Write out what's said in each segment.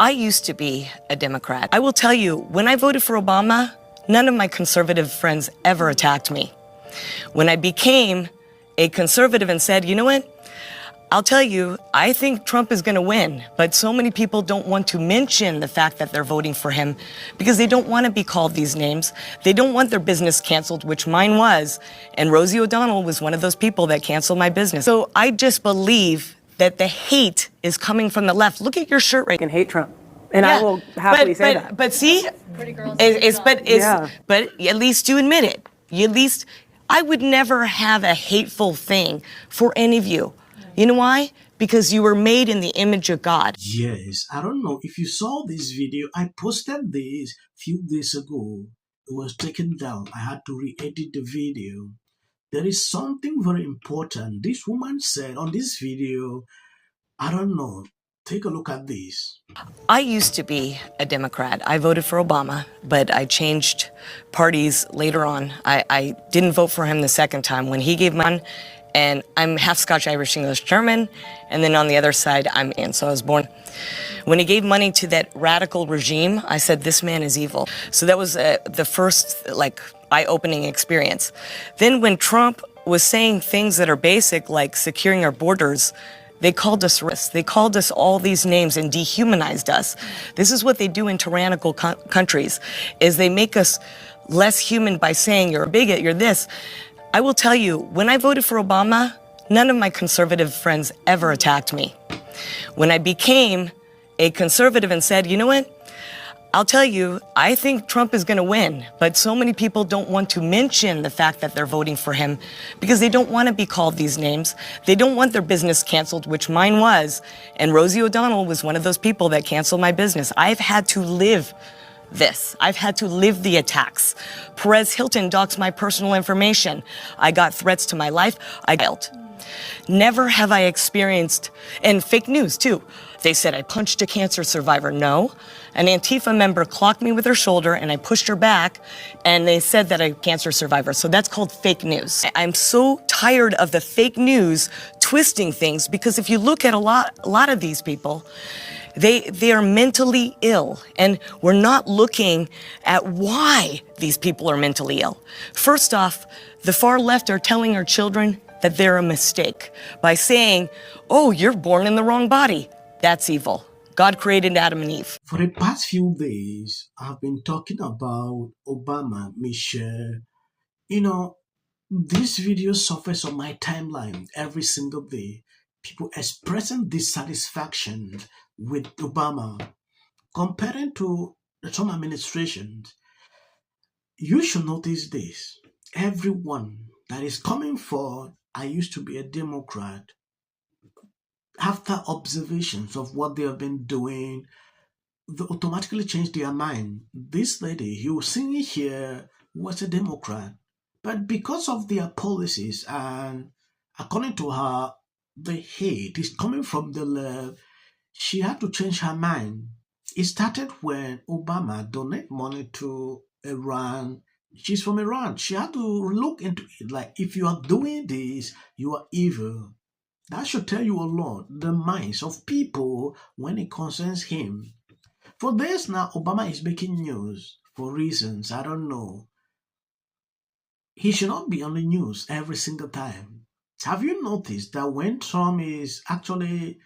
I used to be a Democrat. I will tell you, when I voted for Obama, none of my conservative friends ever attacked me. When I became a conservative and said, you know what, I'll tell you, I think Trump is going to win, but so many people don't want to mention the fact that they're voting for him because they don't want to be called these names. They don't want their business canceled, which mine was, and Rosie O'Donnell was one of those people that canceled my business. So I just believe that the hate is coming from the left. Look at your shirt right now. I can hate Trump. And I will happily say that. But see, but at least you admit it. At least I would never have a hateful thing for any of you. You know why? Because you were made in the image of God. Yes, I don't know if you saw this video. I posted this a few days ago. It was taken down. I had to re-edit the video. There is something very important. This woman said on this video, I don't know. Take a look at this. I used to be a Democrat. I voted for Obama, but I changed parties later on. I didn't vote for him the second time when he gave mine. And I'm half Scotch, Irish, English, German. And then on the other side, I'm in. So I was born. When he gave money to that radical regime, I said, this man is evil. So that was the first, eye-opening experience. Then when Trump was saying things that are basic, like securing our borders, they called us racists. They called us all these names and dehumanized us. This is what they do in tyrannical countries, is they make us less human by saying you're a bigot, you're this. I will tell you, when I voted for Obama, none of my conservative friends ever attacked me. When I became a conservative and said, you know what, I'll tell you, I think Trump is going to win, but so many people don't want to mention the fact that they're voting for him because they don't want to be called these names. They don't want their business canceled, which mine was, and Rosie O'Donnell was one of those people that canceled my business. I've had to live this. I've had to live the attacks. Perez Hilton doxed my personal information. I got threats to my life. I failed. Never have I experienced, and fake news too. They said I punched a cancer survivor. No. An Antifa member clocked me with her shoulder and I pushed her back and they said that I'm a cancer survivor. So that's called fake news. I'm so tired of the fake news twisting things because if you look at a lot of these people, they are mentally ill, and we're not looking at why these people are mentally ill. First off, the far left are telling our children that they're a mistake by saying, oh, you're born in the wrong body. That's evil. God created Adam and Eve. For the past few days, I've been talking about Obama, Michelle. You know, this video surfaces on my timeline every single day. People expressing dissatisfaction with Obama, comparing to the Trump administration. You should notice this. Everyone that is coming forward, I used to be a Democrat. After observations of what they have been doing, they automatically change their mind. This lady you see here was a Democrat, but because of their policies and according to her, the hate is coming from the left, she had to change her mind. It started when Obama donated money to Iran. She's from Iran. She had to look into it. Like, if you are doing this, you are evil. That should tell you a lot, the minds of people when it concerns him. For this now, Obama is making news for reasons I don't know. He should not be on the news every single time. Have you noticed that when Trump is actually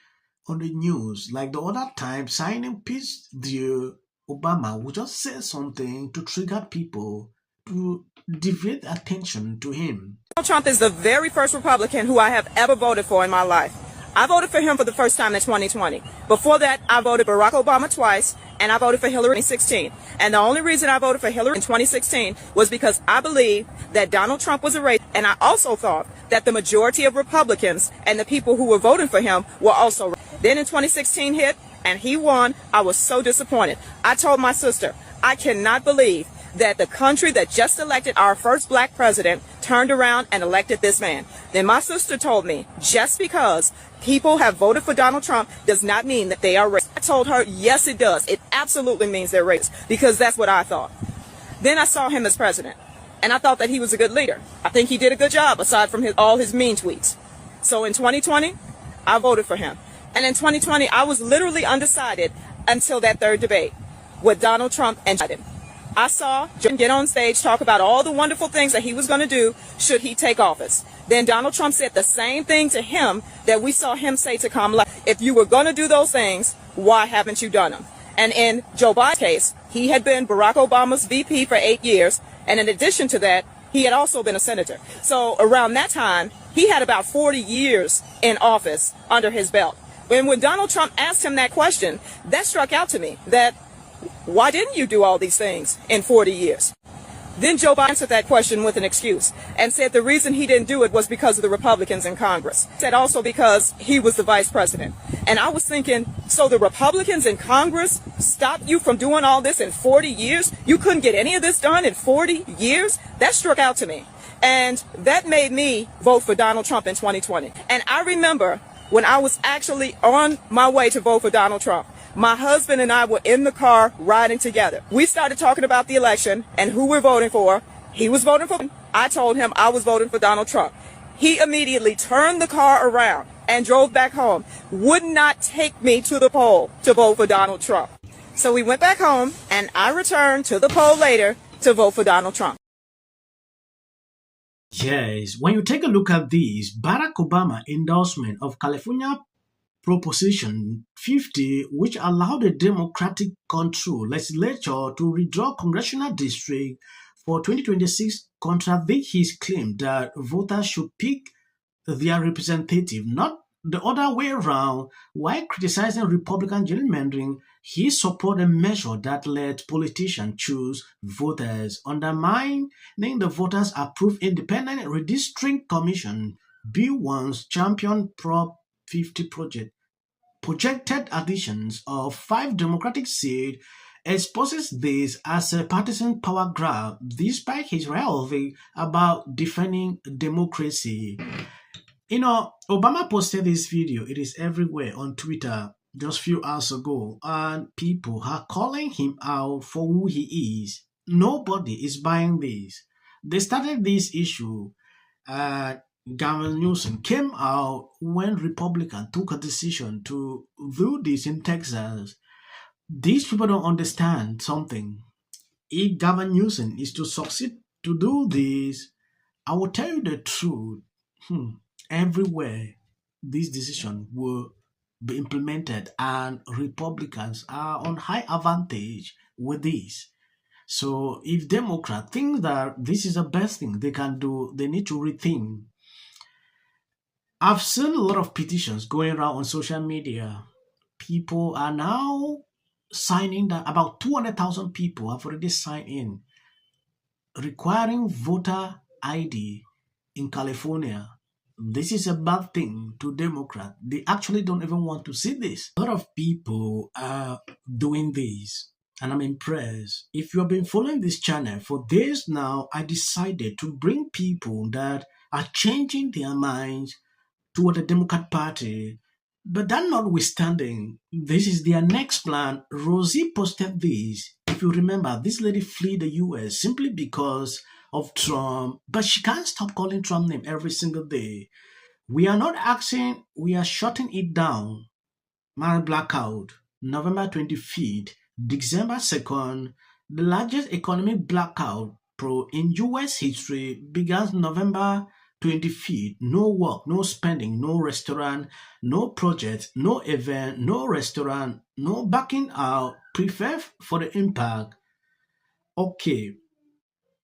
on the news, like the other time, signing peace deal, Obama would just say something to trigger people, to divert attention to him. Donald Trump is the very first Republican who I have ever voted for in my life. I voted for him for the first time in 2020. Before that, I voted Barack Obama twice, and I voted for Hillary in 2016. And the only reason I voted for Hillary in 2016 was because I believed that Donald Trump was a racist, and I also thought that the majority of Republicans and the people who were voting for him were also racist. Then in 2016 hit, and he won. I was so disappointed. I told my sister, I cannot believe that the country that just elected our first black president turned around and elected this man. Then my sister told me, just because people have voted for Donald Trump does not mean that they are racist. I told her, yes, it does. It absolutely means they're racist, because that's what I thought. Then I saw him as president, and I thought that he was a good leader. I think he did a good job, aside from all his mean tweets. So in 2020, I voted for him. And in 2020, I was literally undecided until that third debate with Donald Trump and Biden. I saw Joe get on stage, talk about all the wonderful things that he was going to do should he take office. Then Donald Trump said the same thing to him that we saw him say to Kamala. If you were going to do those things, why haven't you done them? And in Joe Biden's case, he had been Barack Obama's VP for 8 years. And in addition to that, he had also been a senator. So around that time, he had about 40 years in office under his belt. And when Donald Trump asked him that question, that struck out to me, that why didn't you do all these things in 40 years? Then Joe Biden answered that question with an excuse and said the reason he didn't do it was because of the Republicans in Congress. Said also because he was the vice president. And I was thinking, so the Republicans in Congress stopped you from doing all this in 40 years? You couldn't get any of this done in 40 years? That struck out to me. And that made me vote for Donald Trump in 2020. And I remember when I was actually on my way to vote for Donald Trump, my husband and I were in the car riding together. We started talking about the election and who we're voting for. He was voting for me. I told him I was voting for Donald Trump. He immediately turned the car around and drove back home, would not take me to the poll to vote for Donald Trump. So we went back home and I returned to the poll later to vote for Donald Trump. Yes, when you take a look at this, Barack Obama endorsement of California Proposition 50, which allowed the Democratic control legislature to withdraw congressional district for 2026, contradicts his claim that voters should pick their representative, not the other way around. While criticizing Republican gerrymandering, he supported a measure that let politicians choose voters, undermining the voters approved Independent Redistricting Commission Bill 1's champion Prop 50 project. Projected additions of 5 Democratic seats exposes this as a partisan power grab, despite his rhetoric about defending democracy. Obama posted this video. It is everywhere on Twitter just a few hours ago, and people are calling him out for who he is. Nobody is buying this. They started this issue. Gavin Newsom came out when Republicans took a decision to do this in Texas. These people don't understand something. If Gavin Newsom is to succeed to do this, I will tell you the truth. Everywhere this decision will be implemented, and Republicans are on high advantage with this. So if Democrats think that this is the best thing they can do, they need to rethink. I've seen a lot of petitions going around on social media. People are now signing that about 200,000 people have already signed in, requiring voter ID in California. This is a bad thing to Democrats. They actually don't even want to see this. A lot of people are doing this, and I'm impressed. If you have been following this channel for days now, I decided to bring people that are changing their minds toward the Democrat Party. But that notwithstanding, this is their next plan. Rosie posted this. If you remember, this lady fled the US simply because of Trump, but she can't stop calling Trump's name every single day. We are not asking, we are shutting it down. Mara blackout, November 25th, December 2nd, the largest economic blackout in US history begins November 25th. No work, no spending, no restaurant, no project, no event, no restaurant, no backing out. Prepare for the impact. Okay,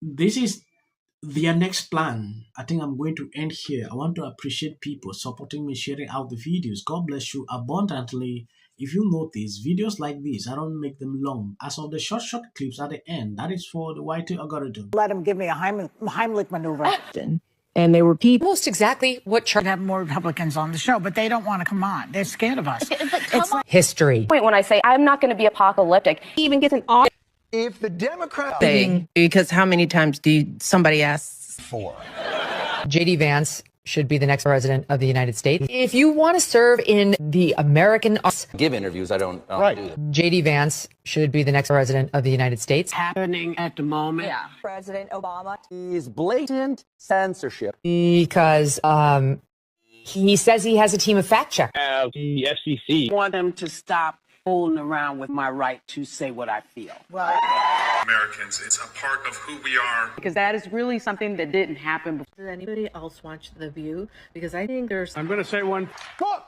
this is their next plan. I think I'm going to end here. I want to appreciate people supporting me, sharing out the videos. God bless you abundantly. If you notice, videos like this, I don't make them long. As of the short clips at the end, that is for the YT algorithm. Let him give me a Heimlich maneuver. And they were people. Almost exactly what Trump have more Republicans on the show, but they don't want to come on. They're scared of us. It's history. When I say I'm not going to be apocalyptic, he even gets an off. If the Democrat thing, because how many times do somebody asks for J.D. Vance should be the next president of the United States. If you want to serve in the American give interviews, I don't right. do that. J.D. Vance should be the next president of the United States. Happening at the moment. Yeah. President Obama Is blatant censorship. Because he says he has a team of fact checkers. The FCC Want them to stop fooling around with my right to say what I feel. Americans, it's a part of who we are. Because that is really something that didn't happen before. Does anybody else watch The View? Because I think there's... I'm going to say one. Look,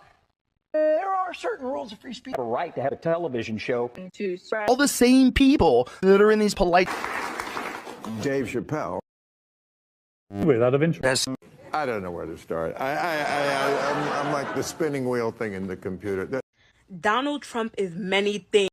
there are certain rules of free speech. A right to have a television show. All the same people that are in these polite... Dave Chappelle. Without of interest. I don't know where to start. I'm like the spinning wheel thing in the computer. Donald Trump is many things.